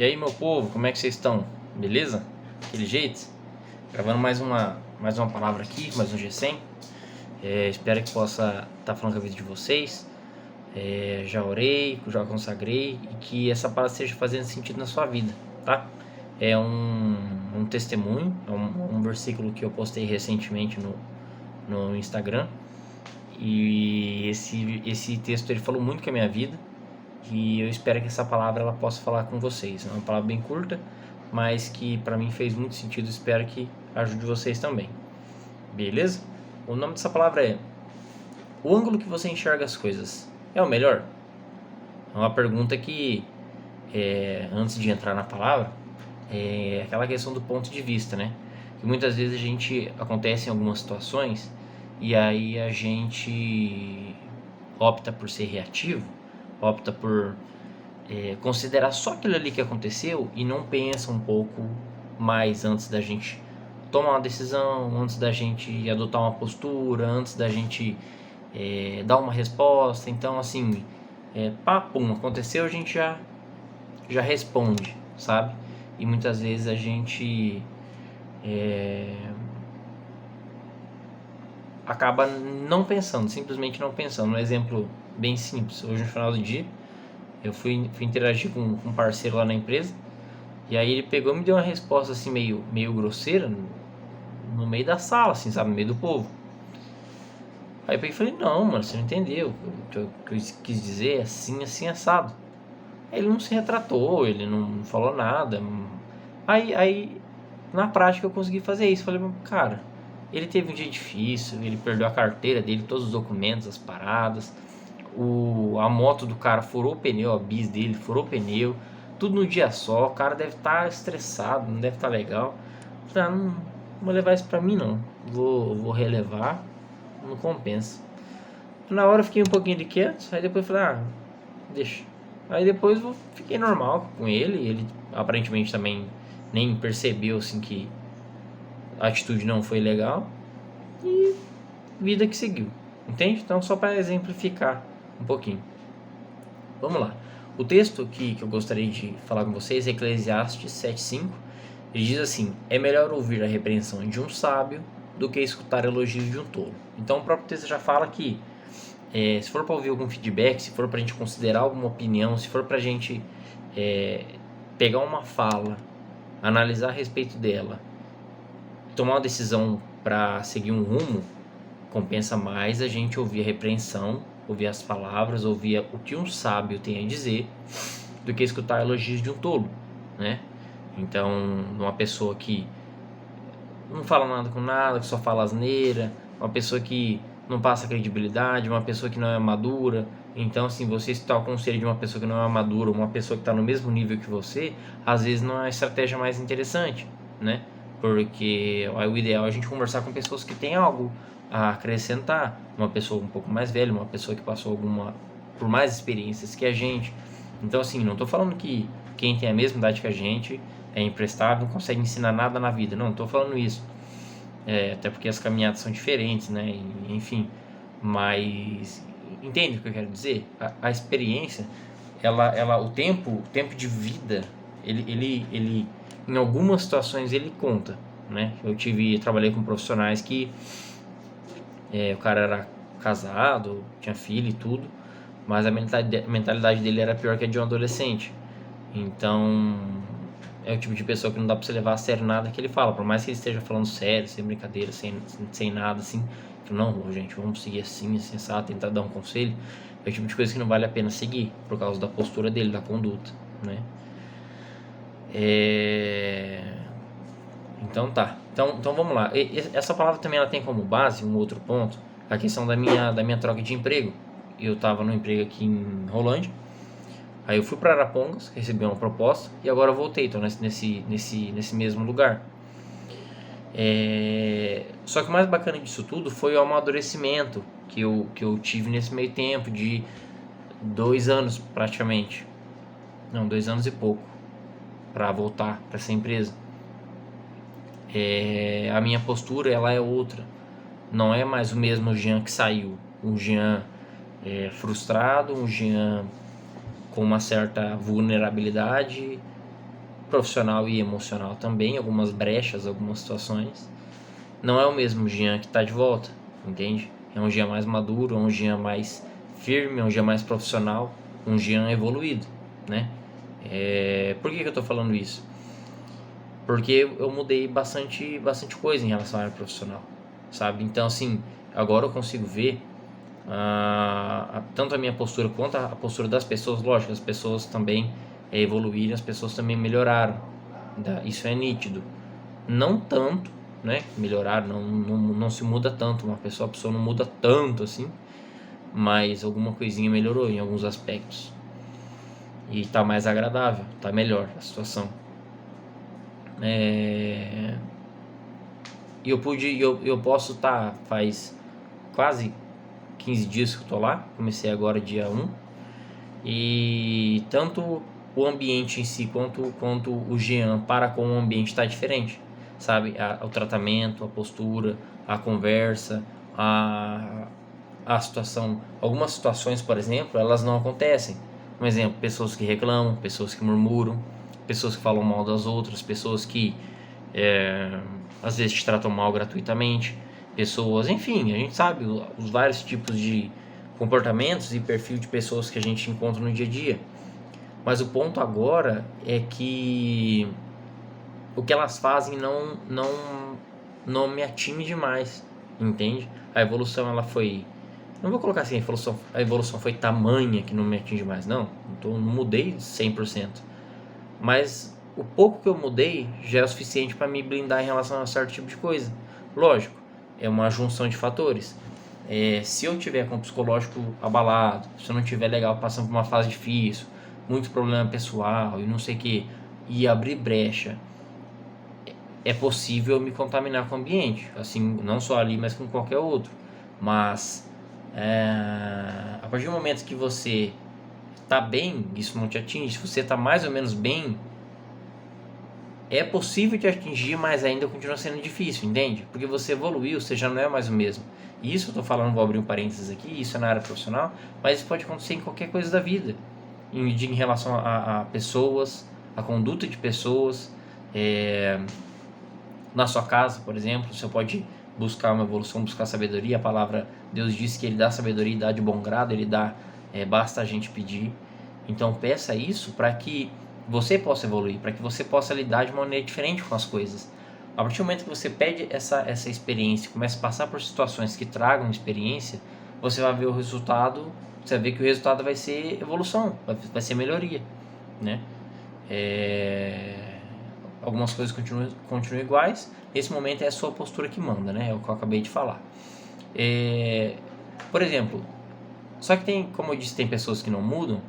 E aí, meu povo, como é que vocês estão? Beleza? Aquele jeito? Gravando mais uma palavra aqui, mais um G100. Espero que possa estar falando com a vida de vocês. Já orei, já consagrei e que essa palavra esteja fazendo sentido na sua vida, tá? É um testemunho, é um versículo que eu postei recentemente no Instagram. E esse texto ele falou muito com a minha vida. E eu espero que essa palavra ela possa falar com vocês. É uma palavra bem curta, mas que para mim fez muito sentido. Espero que ajude vocês também. Beleza? O nome dessa palavra é: o ângulo que você enxerga as coisas é o melhor? É uma pergunta que, antes de entrar na palavra, é aquela questão do ponto de vista, né? Que muitas vezes a gente acontece em algumas situações e aí a gente opta por ser reativo, opta por considerar só aquilo ali que aconteceu e não pensa um pouco mais antes da gente tomar uma decisão, antes da gente adotar uma postura, antes da gente dar uma resposta. Então, assim, pum, aconteceu, a gente já responde, sabe? E muitas vezes a gente acaba não pensando, simplesmente não pensando. Um exemplo bem simples: hoje no final do dia eu fui interagir com um parceiro lá na empresa, e aí ele pegou e me deu uma resposta assim meio grosseira no meio da sala, assim, sabe, no meio do povo. Aí eu peguei e falei: não, mano, você não entendeu, o que eu quis dizer é assim, assim, assado. Aí ele não se retratou, ele não falou nada. Aí na prática eu consegui fazer isso. Falei: cara, ele teve um dia difícil, ele perdeu a carteira dele, todos os documentos, as paradas, a moto do cara furou o pneu, a bis dele furou o pneu, tudo no dia só. O cara deve estar estressado, não deve estar legal. Falei: não vou levar isso pra mim não, vou relevar, não compensa. Na hora eu fiquei um pouquinho de quieto, aí depois falei: deixa. Aí depois fiquei normal com ele aparentemente também nem percebeu assim que a atitude não foi legal, e vida que seguiu, entende? Então, só para exemplificar um pouquinho, vamos lá. O texto que eu gostaria de falar com vocês é Eclesiastes 7:5. Ele diz assim: é melhor ouvir a repreensão de um sábio do que escutar elogios de um tolo. Então o próprio texto já fala que se for para ouvir algum feedback, se for para a gente considerar alguma opinião, se for para a gente pegar uma fala, analisar a respeito dela, tomar uma decisão para seguir um rumo, compensa mais a gente ouvir a repreensão, ouvir as palavras, ouvir o que um sábio tem a dizer, do que escutar elogios de um tolo, né? Então, uma pessoa que não fala nada com nada, que só fala asneira, uma pessoa que não passa credibilidade, uma pessoa que não é madura. Então, assim, você escutar o conselho de uma pessoa que não é madura, uma pessoa que está no mesmo nível que você, às vezes não é a estratégia mais interessante, né? Porque o ideal é a gente conversar com pessoas que têm algo a acrescentar, uma pessoa um pouco mais velha, uma pessoa que passou por mais experiências que a gente. Então, assim, não estou falando que quem tem a mesma idade que a gente é imprestável, não consegue ensinar nada na vida, não estou falando isso. Até porque as caminhadas são diferentes, né? Enfim, mas entende o que eu quero dizer? A experiência, o tempo de vida, ele em algumas situações ele conta, né? Trabalhei com profissionais que o cara era casado, tinha filho e tudo, mas a mentalidade dele era pior que a de um adolescente. Então é o tipo de pessoa que não dá pra você levar a sério nada que ele fala, por mais que ele esteja falando sério, sem brincadeira, sem nada assim, que não, gente, vamos seguir assim, sensato, tentar dar um conselho. É o tipo de coisa que não vale a pena seguir, por causa da postura dele, da conduta, né? Então tá, então vamos lá. Essa palavra também ela tem como base um outro ponto, a questão da minha troca de emprego. Eu tava no emprego aqui em Rolândia, aí eu fui para Arapongas, recebi uma proposta e agora eu voltei, estou nesse mesmo lugar. Só que o mais bacana disso tudo foi o amadurecimento que eu tive nesse meio tempo de 2 anos praticamente. Não, 2 anos e pouco para voltar para essa empresa. A minha postura ela é outra. Não é mais o mesmo Jean que saiu. Um Jean frustrado, um Jean com uma certa vulnerabilidade, profissional e emocional também, algumas brechas, algumas situações. Não é o mesmo Jean que está de volta, entende? É um Jean mais maduro, é um Jean mais firme, é um Jean mais profissional, um Jean evoluído, né? Por que eu tô falando isso? Porque eu mudei bastante coisa em relação à área profissional, sabe? Então, assim, agora eu consigo ver tanto a minha postura quanto a postura das pessoas. Lógico, as pessoas também evoluíram, as pessoas também melhoraram, isso é nítido. Não tanto, né? Melhorar não se muda tanto, a pessoa não muda tanto assim, mas alguma coisinha melhorou em alguns aspectos e tá mais agradável, tá melhor a situação. E eu posso estar, faz quase 15 dias que eu tô lá, comecei agora dia 1, e tanto o ambiente em si quanto o Jean para com o ambiente está diferente, sabe? O tratamento, a postura, a conversa, a situação. Algumas situações, por exemplo, elas não acontecem. Um exemplo, pessoas que reclamam, pessoas que murmuram, pessoas que falam mal das outras, pessoas que às vezes te tratam mal gratuitamente, pessoas, enfim, a gente sabe os vários tipos de comportamentos e perfil de pessoas que a gente encontra no dia a dia. Mas o ponto agora é que o que elas fazem não me atinge mais, entende? A evolução, ela foi, não vou colocar assim, a evolução foi tamanha que não me atinge mais, não mudei 100%, mas o pouco que eu mudei já é o suficiente para me blindar em relação a certo tipo de coisa. Lógico, é uma junção de fatores. Se eu tiver com o psicológico abalado, se eu não tiver legal, passando por uma fase difícil, muito problema pessoal e não sei o que, e abrir brecha, é possível me contaminar com o ambiente, assim, não só ali, mas com qualquer outro. Mas a partir do momento que você tá bem, isso não te atinge. Se você tá mais ou menos bem, é possível te atingir, mas ainda continua sendo difícil, entende? Porque você evoluiu, você já não é mais o mesmo. E isso eu tô falando, vou abrir um parênteses aqui, isso é na área profissional, mas isso pode acontecer em qualquer coisa da vida. Em relação a pessoas, a conduta de pessoas, na sua casa, por exemplo, você pode buscar uma evolução, buscar sabedoria. A palavra, Deus diz que Ele dá sabedoria e dá de bom grado, Ele dá, basta a gente pedir. Então peça isso para que você possa evoluir, para que você possa lidar de uma maneira diferente com as coisas. A partir do momento que você pede essa experiência, começa a passar por situações que tragam experiência, você vai ver o resultado, você vai ver que o resultado vai ser evolução, vai ser melhoria, né? Algumas coisas continuam iguais. Nesse momento é a sua postura que manda, né? É o que eu acabei de falar. Por exemplo, só que tem, como eu disse, tem pessoas que não mudam.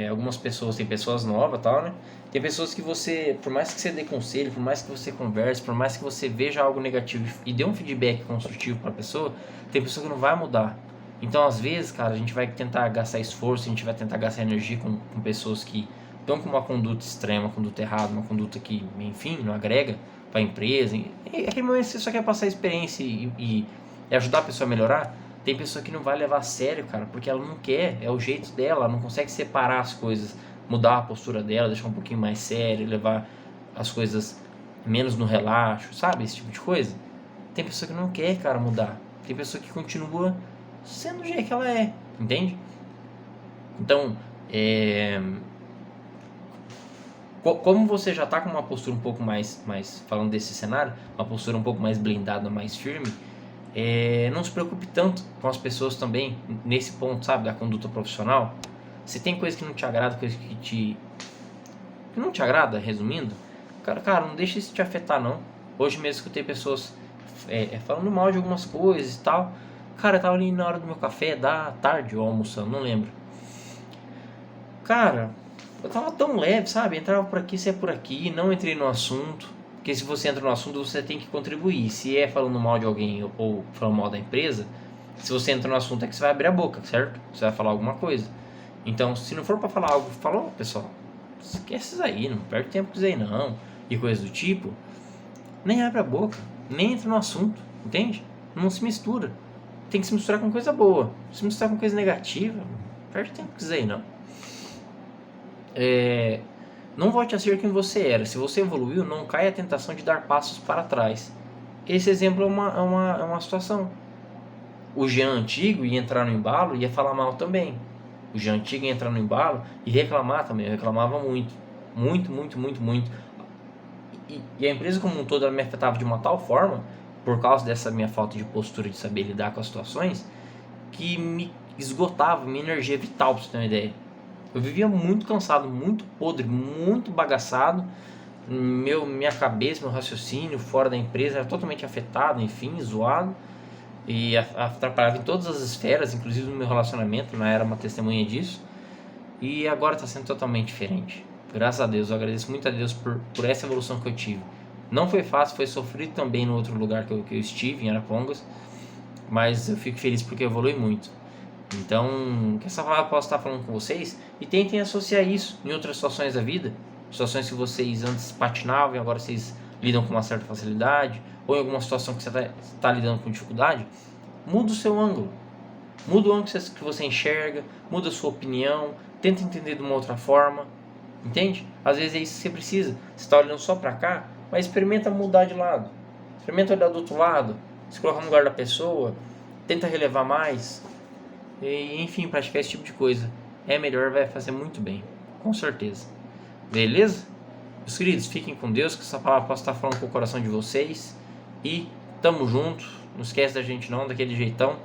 Algumas pessoas, tem pessoas novas, tal, né? Tem pessoas que você, por mais que você dê conselho, por mais que você converse, por mais que você veja algo negativo e dê um feedback construtivo para a pessoa, tem pessoa que não vai mudar. Então, às vezes, cara, a gente vai tentar gastar esforço, a gente vai tentar gastar energia com pessoas que estão com uma conduta extrema, uma conduta errada, uma conduta que, enfim, não agrega para a empresa. E aquele momento você só quer passar experiência e ajudar a pessoa a melhorar. Tem pessoa que não vai levar a sério, cara, porque ela não quer, é o jeito dela, ela não consegue separar as coisas, mudar a postura dela, deixar um pouquinho mais sério, levar as coisas menos no relaxo, sabe? Esse tipo de coisa. Tem pessoa que não quer, cara, mudar. Tem pessoa que continua sendo do jeito que ela é, entende? Então, como você já tá com uma postura um pouco mais, falando desse cenário, uma postura um pouco mais blindada, mais firme, não se preocupe tanto com as pessoas também, nesse ponto, sabe, da conduta profissional. Se tem coisa que não te agrada, coisa que não te agrada, resumindo, cara, não deixa isso te afetar, não. Hoje mesmo escutei pessoas falando mal de algumas coisas e tal. Cara, eu tava ali na hora do meu café, da tarde ou almoçando, não lembro. Cara, eu tava tão leve, sabe? Entrava por aqui, saia por aqui, não entrei no assunto. Porque se você entra no assunto, você tem que contribuir. Se é falando mal de alguém ou falando mal da empresa, se você entra no assunto é que você vai abrir a boca, certo? Você vai falar alguma coisa. Então, se não for pra falar algo, falou, pessoal, esquece isso aí, não perde tempo com isso aí não. E coisas do tipo, nem abre a boca, nem entra no assunto, entende? Não se mistura. Tem que se misturar com coisa boa. Se misturar com coisa negativa, não perde tempo com isso aí não. Não volte a ser quem você era. Se você evoluiu, não caia a tentação de dar passos para trás. Esse exemplo é uma situação. O Jean antigo ia entrar no embalo e ia falar mal também. O Jean antigo ia entrar no embalo e reclamar também. Eu reclamava muito. Muito, muito, muito, muito. E a empresa como um todo ela me afetava de uma tal forma, por causa dessa minha falta de postura de saber lidar com as situações, que me esgotava minha energia vital, pra você ter uma ideia. Eu vivia muito cansado, muito podre, muito bagaçado. Minha cabeça, meu raciocínio fora da empresa era totalmente afetado, enfim, zoado. E atrapalhava em todas as esferas, inclusive no meu relacionamento, não era uma testemunha disso. E agora está sendo totalmente diferente. Graças a Deus, eu agradeço muito a Deus por essa evolução que eu tive. Não foi fácil, foi sofrido também no outro lugar que eu estive, em Arapongas. Mas eu fico feliz porque eu evolui muito. Então, que essa palavra possa estar falando com vocês e tentem associar isso em outras situações da vida. Situações que vocês antes patinavam e agora vocês lidam com uma certa facilidade. Ou em alguma situação que você está lidando com dificuldade. Muda o seu ângulo. Muda o ângulo que você enxerga. Muda a sua opinião. Tenta entender de uma outra forma. Entende? Às vezes é isso que você precisa. Você está olhando só para cá, mas experimenta mudar de lado. Experimenta olhar do outro lado. Se colocar no lugar da pessoa. Tenta relevar mais. E, enfim, praticar esse tipo de coisa é melhor, vai fazer muito bem, com certeza. Beleza? Meus queridos, fiquem com Deus, que essa palavra possa estar falando com o coração de vocês. E tamo junto. Não esquece da gente não, daquele jeitão.